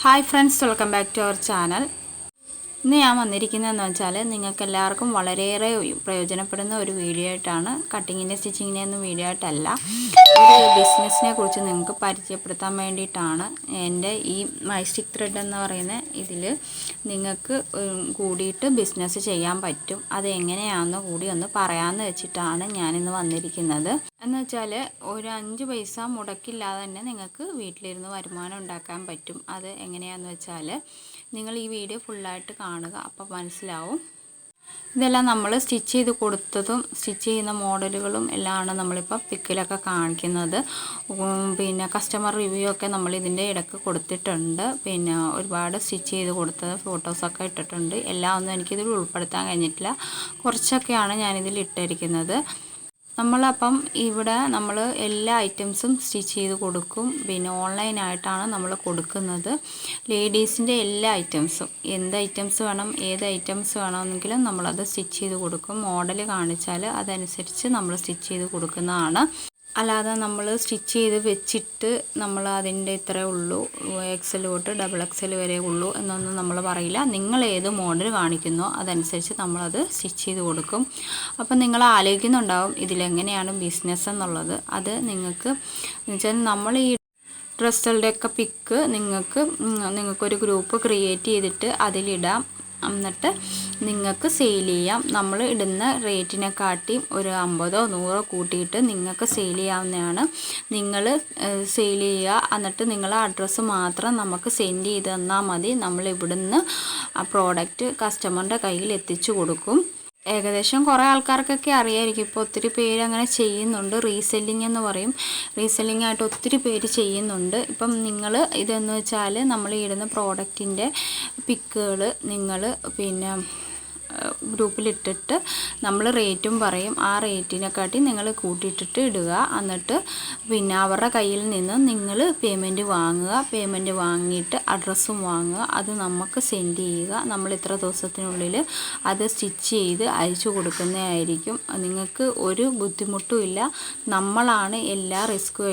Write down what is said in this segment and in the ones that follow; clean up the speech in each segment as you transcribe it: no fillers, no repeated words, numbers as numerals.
Hi friends, welcome back to our channel. ഇന്ന് ഞാൻ വന്നിരിക്കുന്നതെന്ന് വെച്ചാൽ നിങ്ങൾക്ക് എല്ലാവർക്കും വളരെയേറെ പ്രയോജനപ്പെടുന്ന ഒരു വീഡിയോ ആയിട്ടാണ്. കട്ടിങ്ങിൻ്റെ സ്റ്റിച്ചിങ്ങിൻ്റെ ഒന്നും വീഡിയോ ആയിട്ടല്ല, ഒരു ബിസിനസ്സിനെ കുറിച്ച് നിങ്ങൾക്ക് പരിചയപ്പെടുത്താൻ വേണ്ടിയിട്ടാണ്. എൻ്റെ ഈ മൈസ്റ്റിക് ത്രെഡ് എന്ന് പറയുന്ന ഇതിൽ നിങ്ങൾക്ക് കൂടിയിട്ട് ബിസിനസ് ചെയ്യാൻ പറ്റും. അത് എങ്ങനെയാണെന്ന് കൂടി ഒന്ന് പറയാമെന്ന് വെച്ചിട്ടാണ് ഞാനിന്ന് വന്നിരിക്കുന്നത്. എന്ന് വെച്ചാൽ ഒരു 5 പൈസ മുടക്കില്ലാതെ തന്നെ നിങ്ങൾക്ക് വീട്ടിലിരുന്ന് വരുമാനം ഉണ്ടാക്കാൻ പറ്റും. അത് എങ്ങനെയാണെന്ന് വെച്ചാൽ നിങ്ങൾ ഈ വീഡിയോ ഫുള്ളായിട്ട് കാണുക, അപ്പോൾ മനസ്സിലാവും. ഇതെല്ലാം നമ്മൾ സ്റ്റിച്ച് ചെയ്ത് കൊടുത്തതും സ്റ്റിച്ച് ചെയ്യുന്ന മോഡലുകളും എല്ലാമാണ് നമ്മളിപ്പോൾ പിക്കിലൊക്കെ കാണിക്കുന്നത്. പിന്നെ കസ്റ്റമർ റിവ്യൂ ഒക്കെ നമ്മൾ ഇതിൻ്റെ ഇടയ്ക്ക് കൊടുത്തിട്ടുണ്ട്. പിന്നെ ഒരുപാട് സ്റ്റിച്ച് ചെയ്ത് കൊടുത്തത് ഫോട്ടോസൊക്കെ ഇട്ടിട്ടുണ്ട്. എല്ലാം ഒന്നും എനിക്കിതിൽ ഉൾപ്പെടുത്താൻ കഴിഞ്ഞിട്ടില്ല, കുറച്ചൊക്കെയാണ് ഞാനിതിൽ ഇട്ടിരിക്കുന്നത്. നമ്മളപ്പം ഇവിടെ നമ്മൾ എല്ലാ ഐറ്റംസും സ്റ്റിച്ച് ചെയ്ത് കൊടുക്കും. പിന്നെ ഓൺലൈനായിട്ടാണ് നമ്മൾ കൊടുക്കുന്നത്. ലേഡീസിൻ്റെ എല്ലാ ഐറ്റംസും, എന്ത് ഐറ്റംസ് വേണം, ഏത് ഐറ്റംസ് വേണമെന്നെങ്കിലും നമ്മളത് സ്റ്റിച്ച് ചെയ്ത് കൊടുക്കും. മോഡൽ കാണിച്ചാൽ അതനുസരിച്ച് നമ്മൾ സ്റ്റിച്ച് ചെയ്ത് കൊടുക്കുന്നതാണ്. അല്ലാതെ നമ്മൾ സ്റ്റിച്ച് ചെയ്ത് വെച്ചിട്ട് നമ്മൾ അതിൻ്റെ ഇത്രയേ ഉള്ളൂ, XL തൊട്ട് XXL വരെ ഉള്ളൂ എന്നൊന്നും നമ്മൾ പറയില്ല. നിങ്ങൾ ഏത് മോഡൽ കാണിക്കുന്നോ അതനുസരിച്ച് നമ്മളത് സ്റ്റിച്ച് ചെയ്ത് കൊടുക്കും. അപ്പം നിങ്ങൾ ആലോചിക്കുന്നുണ്ടാവും ഇതിലെങ്ങനെയാണ് ബിസിനസ് എന്നുള്ളത്. അത് നിങ്ങൾക്ക് എന്നുവെച്ചാൽ നമ്മൾ ഈ ഡ്രസ്സുകളുടെയൊക്കെ പിക്ക് നിങ്ങൾക്കൊരു ഗ്രൂപ്പ് ക്രിയേറ്റ് ചെയ്തിട്ട് അതിലിടാം. എന്നിട്ട് നിങ്ങൾക്ക് സെയിൽ ചെയ്യാം. നമ്മൾ ഇടുന്ന റേറ്റിനെക്കാട്ടി ഒരു 50-100 കൂട്ടിയിട്ട് നിങ്ങൾക്ക് സെയിൽ ചെയ്യാവുന്നതാണ്. നിങ്ങൾ സെയിൽ ചെയ്യുക, എന്നിട്ട് നിങ്ങളെ അഡ്രസ്സ് മാത്രം നമുക്ക് സെൻഡ് ചെയ്ത് തന്നാൽ മതി. നമ്മൾ ഇവിടുന്ന് ആ പ്രോഡക്റ്റ് കസ്റ്റമറിൻ്റെ കയ്യിൽ എത്തിച്ചു കൊടുക്കും. ഏകദേശം കുറേ ആൾക്കാർക്കൊക്കെ അറിയായിരിക്കും. ഇപ്പോൾ ഒത്തിരി പേര് അങ്ങനെ ചെയ്യുന്നുണ്ട്. റീസെല്ലിംഗ് എന്ന് പറയും. റീസെല്ലിംഗ് ആയിട്ട് ഒത്തിരി പേര് ചെയ്യുന്നുണ്ട്. ഇപ്പം നിങ്ങൾ ഇതെന്ന് വെച്ചാൽ നമ്മൾ ഇടുന്ന പ്രോഡക്റ്റിൻ്റെ പിക്കുകൾ നിങ്ങൾ പിന്നെ ഗ്രൂപ്പിലിട്ടിട്ട് നമ്മൾ റേറ്റും പറയും. ആ റേറ്റിനെക്കാട്ടി നിങ്ങൾ കൂട്ടിയിട്ടിട്ട് ഇടുക. എന്നിട്ട് പിന്നെ അവരുടെ കയ്യിൽ നിന്ന് നിങ്ങൾ പേയ്മെൻറ്റ് വാങ്ങുക. പേയ്മെൻറ്റ് വാങ്ങിയിട്ട് അഡ്രസ്സും വാങ്ങുക. അത് നമുക്ക് സെൻഡ് ചെയ്യുക. നമ്മൾ ഇത്ര ദിവസത്തിനുള്ളിൽ അത് സ്റ്റിച്ച് ചെയ്ത് അയച്ചു കൊടുക്കുന്നതായിരിക്കും. നിങ്ങൾക്ക് ഒരു ബുദ്ധിമുട്ടും ഇല്ല. നമ്മളാണ് എല്ലാ റിസ്ക്കും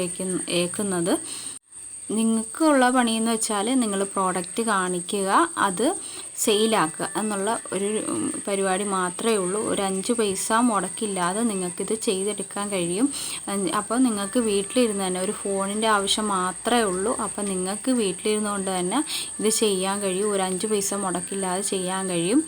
ഏൽക്കുന്നത്. നിങ്ങൾക്കുള്ള പണിയെന്ന് വെച്ചാൽ നിങ്ങൾ പ്രോഡക്റ്റ് കാണിക്കുക, അത് സെയിലാക്കുക എന്നുള്ള ഒരു പരിപാടി മാത്രമേ ഉള്ളൂ. ഒരു 5 പൈസ മുടക്കില്ലാതെ നിങ്ങൾക്കിത് ചെയ്തെടുക്കാൻ കഴിയും. അപ്പോൾ നിങ്ങൾക്ക് വീട്ടിലിരുന്ന് തന്നെ ഒരു ഫോണിൻ്റെ ആവശ്യം മാത്രമേ ഉള്ളൂ. അപ്പോൾ നിങ്ങൾക്ക് വീട്ടിലിരുന്നുകൊണ്ട് തന്നെ ഇത് ചെയ്യാൻ കഴിയും. ഒരു 5 പൈസ മുടക്കില്ലാതെ ചെയ്യാൻ കഴിയും.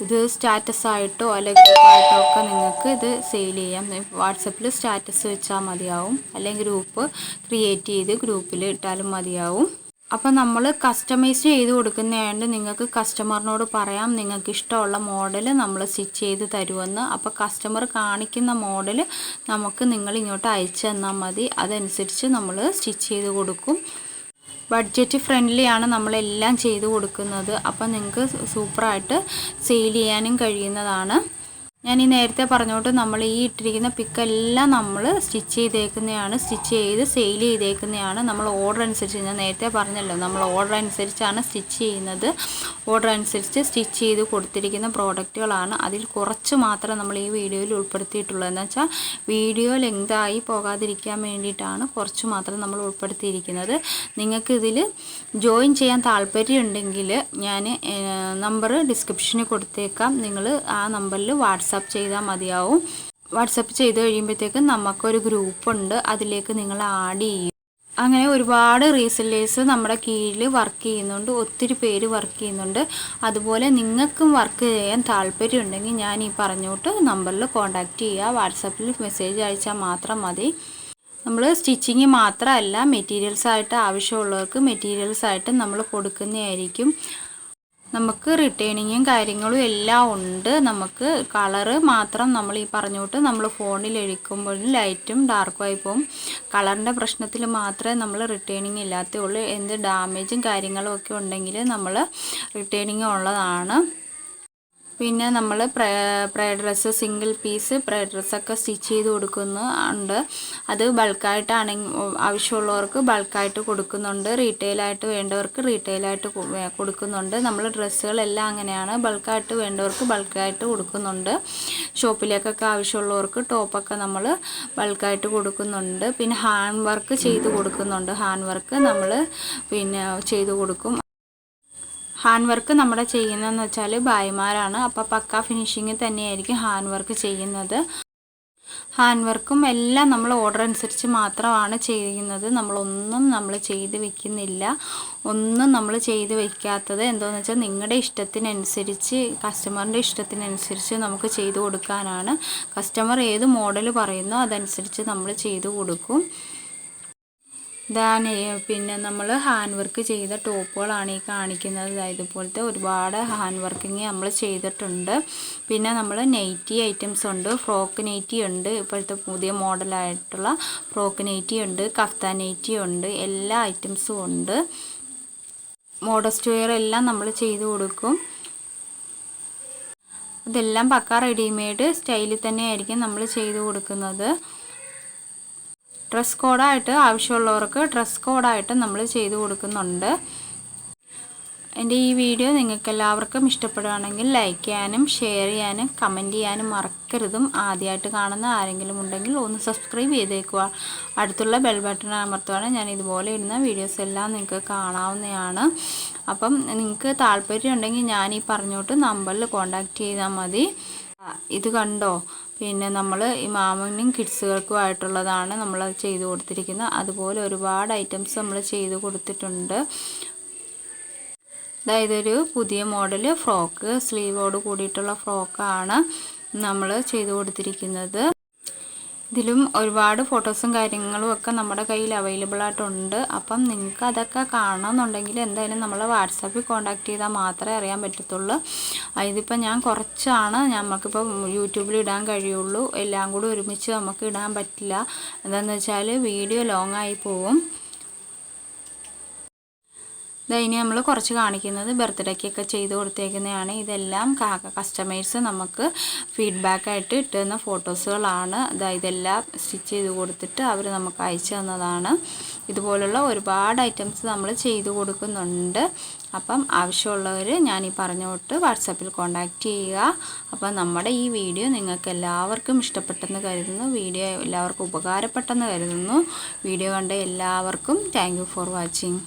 ഇത് സ്റ്റാറ്റസ് ആയിട്ടോ അല്ലെങ്കിൽ ഗ്രൂപ്പായിട്ടോ ഒക്കെ നിങ്ങൾക്ക് ഇത് സെയിൽ ചെയ്യാം. വാട്സപ്പിൽ സ്റ്റാറ്റസ് വെച്ചാൽ മതിയാവും, അല്ലെങ്കിൽ ഗ്രൂപ്പ് ക്രിയേറ്റ് ചെയ്ത് ഗ്രൂപ്പിൽ ഇട്ടാലും മതിയാവും. അപ്പം നമ്മൾ കസ്റ്റമൈസ് ചെയ്ത് കൊടുക്കുന്നതുകൊണ്ട് നിങ്ങൾക്ക് കസ്റ്റമറിനോട് പറയാം നിങ്ങൾക്ക് ഇഷ്ടമുള്ള മോഡൽ നമ്മൾ സ്റ്റിച്ച് ചെയ്ത് തരുമെന്ന്. അപ്പോൾ കസ്റ്റമർ കാണിക്കുന്ന മോഡൽ നമുക്ക് നിങ്ങൾ ഇങ്ങോട്ട് അയച്ചു തന്നാൽ മതി. അതനുസരിച്ച് നമ്മൾ സ്റ്റിച്ച് ചെയ്ത് കൊടുക്കും. ബഡ്ജറ്റ് ഫ്രണ്ട്ലിയാണ് നമ്മളെല്ലാം ചെയ്ത് കൊടുക്കുന്നത്. അപ്പം നിങ്ങൾക്ക് സൂപ്പറായിട്ട് സെയിൽ ചെയ്യാനും കഴിയുന്നതാണ്. ഞാൻ ഈ നേരത്തെ പറഞ്ഞോട്ട് നമ്മൾ ഈ ഇട്ടിരിക്കുന്ന പിക്കെല്ലാം നമ്മൾ സ്റ്റിച്ച് ചെയ്തേക്കുന്നതാണ്, സ്റ്റിച്ച് ചെയ്ത് സെയിൽ ചെയ്തേക്കുന്നതാണ്. നമ്മൾ ഓർഡർ അനുസരിച്ച്, ഞാൻ നേരത്തെ പറഞ്ഞല്ലോ, നമ്മൾ ഓർഡർ അനുസരിച്ചാണ് സ്റ്റിച്ച് ചെയ്യുന്നത്. ഓർഡർ അനുസരിച്ച് സ്റ്റിച്ച് ചെയ്ത് കൊടുത്തിരിക്കുന്ന പ്രോഡക്റ്റുകളാണ്. അതിൽ കുറച്ച് മാത്രം നമ്മൾ ഈ വീഡിയോയിൽ ഉൾപ്പെടുത്തിയിട്ടുള്ളത്. എന്ന് വെച്ചാൽ വീഡിയോ ലെങ്തായി പോകാതിരിക്കാൻ വേണ്ടിയിട്ടാണ് കുറച്ച് മാത്രം നമ്മൾ ഉൾപ്പെടുത്തിയിരിക്കുന്നത്. നിങ്ങൾക്ക് ഇതിൽ ജോയിൻ ചെയ്യാൻ താല്പര്യമുണ്ടെങ്കിൽ ഞാൻ നമ്പർ ഡിസ്ക്രിപ്ഷനിൽ കൊടുത്തേക്കാം. നിങ്ങൾ ആ നമ്പറിൽ വാട്സാപ്പ് ചെയ്താൽ മതിയാവും. വാട്സപ്പ് ചെയ്ത് കഴിയുമ്പോഴത്തേക്കും നമുക്കൊരു ഗ്രൂപ്പുണ്ട്, അതിലേക്ക് നിങ്ങൾ ആഡ് ചെയ്യും. അങ്ങനെ ഒരുപാട് റീസെല്ലേഴ്സ് നമ്മുടെ കീഴിൽ വർക്ക് ചെയ്യുന്നുണ്ട്, ഒത്തിരി പേര് വർക്ക് ചെയ്യുന്നുണ്ട്. അതുപോലെ നിങ്ങൾക്കും വർക്ക് ചെയ്യാൻ താല്പര്യമുണ്ടെങ്കിൽ ഞാൻ ഈ പറഞ്ഞോട്ട് നമ്പറിൽ കോൺടാക്റ്റ് ചെയ്യുക. വാട്സപ്പിൽ മെസ്സേജ് അയച്ചാൽ മാത്രം മതി. നമ്മൾ സ്റ്റിച്ചിങ് മാത്രമല്ല, മെറ്റീരിയൽസായിട്ട് ആവശ്യമുള്ളവർക്ക് മെറ്റീരിയൽസായിട്ട് നമ്മൾ കൊടുക്കുന്നതായിരിക്കും. നമുക്ക് റിട്ടേണിങ്ങും കാര്യങ്ങളും എല്ലാം ഉണ്ട്. നമുക്ക് കളറ് മാത്രം നമ്മൾ ഈ പറഞ്ഞോട്ട് നമ്മൾ ഫോണിൽ എടുക്കുമ്പോൾ ലൈറ്റും ഡാർക്കും ആയി പോകും. കളറിൻ്റെ പ്രശ്നത്തിൽ മാത്രമേ നമ്മൾ റിട്ടേണിങ് ഇല്ലാത്തുള്ളൂ. എന്ത് ഡാമേജും കാര്യങ്ങളും ഒക്കെ ഉണ്ടെങ്കിൽ നമ്മൾ റിട്ടേണിങ് ഉള്ളതാണ്. പിന്നെ നമ്മൾ പ്രേ ഡ്രസ്സ്, സിംഗിൾ പീസ് പ്രേ ഡ്രസ്സൊക്കെ സ്റ്റിച്ച് ചെയ്ത് കൊടുക്കുന്നുണ്ട്. അത് ബൾക്കായിട്ടാണെങ്കിൽ ആവശ്യമുള്ളവർക്ക് ബൾക്കായിട്ട് കൊടുക്കുന്നുണ്ട്. റീറ്റെയിലായിട്ട് വേണ്ടവർക്ക് റീറ്റെയിലായിട്ട് കൊടുക്കുന്നുണ്ട്. നമ്മൾ ഡ്രസ്സുകളെല്ലാം അങ്ങനെയാണ്. ബൾക്കായിട്ട് വേണ്ടവർക്ക് ബൾക്കായിട്ട് കൊടുക്കുന്നുണ്ട്. ഷോപ്പിലേക്കൊക്കെ ആവശ്യമുള്ളവർക്ക് ടോപ്പൊക്കെ നമ്മൾ ബൾക്കായിട്ട് കൊടുക്കുന്നുണ്ട്. പിന്നെ ഹാൻഡ് വർക്ക് ചെയ്ത് കൊടുക്കുന്നുണ്ട്. ഹാൻഡ് വർക്ക് നമ്മൾ പിന്നെ ചെയ്ത് കൊടുക്കും. ഹാൻഡ് വർക്ക് നമ്മുടെ ചെയ്യുന്നതെന്ന് വെച്ചാൽ ഭായിമാരാണ്. അപ്പോൾ പക്ക ഫിനിഷിങ് തന്നെയായിരിക്കും ഹാൻഡ് വർക്ക് ചെയ്യുന്നത്. ഹാൻഡ് വർക്കും എല്ലാം നമ്മൾ ഓർഡർ അനുസരിച്ച് മാത്രമാണ് ചെയ്യുന്നത്. നമ്മളൊന്നും നമ്മൾ ചെയ്ത് വെക്കുന്നില്ല. ഒന്നും നമ്മൾ ചെയ്ത് വെക്കാത്തത് എന്താണെന്ന് വെച്ചാൽ നിങ്ങളുടെ ഇഷ്ടത്തിനനുസരിച്ച്, കസ്റ്റമറിൻ്റെ ഇഷ്ടത്തിനനുസരിച്ച് നമുക്ക് ചെയ്ത് കൊടുക്കാനാണ്. കസ്റ്റമർ ഏത് മോഡൽ പറയുന്നോ അതനുസരിച്ച് നമ്മൾ ചെയ്ത് കൊടുക്കും. ഇതാണ് പിന്നെ നമ്മൾ ഹാൻഡ് വർക്ക് ചെയ്ത ടോപ്പുകളാണ് ഈ കാണിക്കുന്നത്. ഇതുപോലത്തെ ഒരുപാട് ഹാൻഡ് വർക്കിങ് നമ്മൾ ചെയ്തിട്ടുണ്ട്. പിന്നെ നമ്മൾ നൈറ്റി ഐറ്റംസ് ഉണ്ട്, ഫ്രോക്ക് നൈറ്റി ഉണ്ട്, ഇപ്പോഴത്തെ പുതിയ മോഡലായിട്ടുള്ള ഫ്രോക്ക് നൈറ്റി ഉണ്ട്, കഫ്താൻ നൈറ്റി ഉണ്ട്, എല്ലാ ഐറ്റംസും ഉണ്ട്. മോഡസ്റ്റ് വെയർ എല്ലാം നമ്മൾ ചെയ്ത് കൊടുക്കും. ഇതെല്ലാം പക്ക റെഡിമെയ്ഡ് സ്റ്റൈലിൽ തന്നെയായിരിക്കും നമ്മൾ ചെയ്ത് കൊടുക്കുന്നത്. ഡ്രസ് കോഡായിട്ട് ആവശ്യമുള്ളവർക്ക് ഡ്രസ് കോഡായിട്ട് നമ്മൾ ചെയ്ത് കൊടുക്കുന്നുണ്ട്. എൻ്റെ ഈ വീഡിയോ നിങ്ങൾക്ക് എല്ലാവർക്കും ഇഷ്ടപ്പെടുകയാണെങ്കിൽ ലൈക്ക് ചെയ്യാനും ഷെയർ ചെയ്യാനും കമൻറ്റ് ചെയ്യാനും മറക്കരുതും. ആദ്യമായിട്ട് കാണുന്ന ആരെങ്കിലും ഉണ്ടെങ്കിൽ ഒന്ന് സബ്സ്ക്രൈബ് ചെയ്തേക്കുക. അടുത്തുള്ള ബെൽ ബട്ടൺ അമർത്തുകയാണെങ്കിൽ ഞാൻ ഇതുപോലെ ഇടുന്ന വീഡിയോസ് എല്ലാം നിങ്ങൾക്ക് കാണാവുന്നതാണ്. അപ്പം നിങ്ങൾക്ക് താല്പര്യം ഉണ്ടെങ്കിൽ ഞാൻ ഈ പറഞ്ഞോട്ട് നമ്പറിൽ കോൺടാക്റ്റ് ചെയ്താൽ മതി. ഇത് കണ്ടോ, പിന്നെ നമ്മൾ ഈ മാമനും കിഡ്സുകൾക്കും ആയിട്ടുള്ളതാണ് നമ്മൾ ചെയ്ത് കൊടുത്തിരിക്കുന്നത്. അതുപോലെ ഒരുപാട് ഐറ്റംസ് നമ്മൾ ചെയ്ത് കൊടുത്തിട്ടുണ്ട്. ഇതൊരു പുതിയ മോഡൽ ഫ്രോക്ക്, സ്ലീവോട് കൂടിയിട്ടുള്ള ഫ്രോക്കാണ് നമ്മൾ ചെയ്ത് കൊടുത്തിരിക്കുന്നത്. ഇതിലും ഒരുപാട് ഫോട്ടോസും കാര്യങ്ങളും ഒക്കെ നമ്മുടെ കയ്യിൽ അവൈലബിൾ ആയിട്ടുണ്ട്. അപ്പം നിങ്ങൾക്ക് അതൊക്കെ കാണണമെന്നുണ്ടെങ്കിൽ എന്തായാലും നമ്മളെ വാട്സാപ്പിൽ കോൺടാക്റ്റ് ചെയ്താൽ മാത്രമേ അറിയാൻ പറ്റത്തുള്ളൂ. ഇതിപ്പോൾ ഞാൻ കുറച്ചാണ് നമുക്കിപ്പോൾ യൂട്യൂബിൽ ഇടാൻ കഴിയുള്ളൂ. എല്ലാം കൂടി ഒരുമിച്ച് നമുക്ക് ഇടാൻ പറ്റില്ല. എന്താണെന്ന് വെച്ചാൽ വീഡിയോ ലോങ് ആയി പോവും. ഇനി നമ്മൾ കുറച്ച് കാണിക്കുന്നത് ബർത്ത്ഡേക്കൊക്കെ ചെയ്ത് കൊടുത്തേക്കുന്നതാണ്. ഇതെല്ലാം കസ്റ്റമേഴ്സ് നമുക്ക് ഫീഡ്ബാക്കായിട്ട് ഇട്ടുതന്ന ഫോട്ടോസുകളാണ്. ഇതെല്ലാം സ്റ്റിച്ച് ചെയ്ത് കൊടുത്തിട്ട് അവർ നമുക്ക് അയച്ചു തന്നതാണ്. ഇതുപോലുള്ള ഒരുപാട് ഐറ്റംസ് നമ്മൾ ചെയ്ത് കൊടുക്കുന്നുണ്ട്. അപ്പം ആവശ്യമുള്ളവർ ഞാൻ ഈ പറഞ്ഞ തൊട്ട് വാട്സാപ്പിൽ കോൺടാക്റ്റ് ചെയ്യുക. അപ്പം നമ്മുടെ ഈ വീഡിയോ നിങ്ങൾക്ക് എല്ലാവർക്കും ഇഷ്ടപ്പെട്ടെന്ന് കരുതുന്നു. വീഡിയോ എല്ലാവർക്കും ഉപകാരപ്പെട്ടെന്ന് കരുതുന്നു. വീഡിയോ കണ്ട എല്ലാവർക്കും താങ്ക് യു ഫോർ വാച്ചിങ്.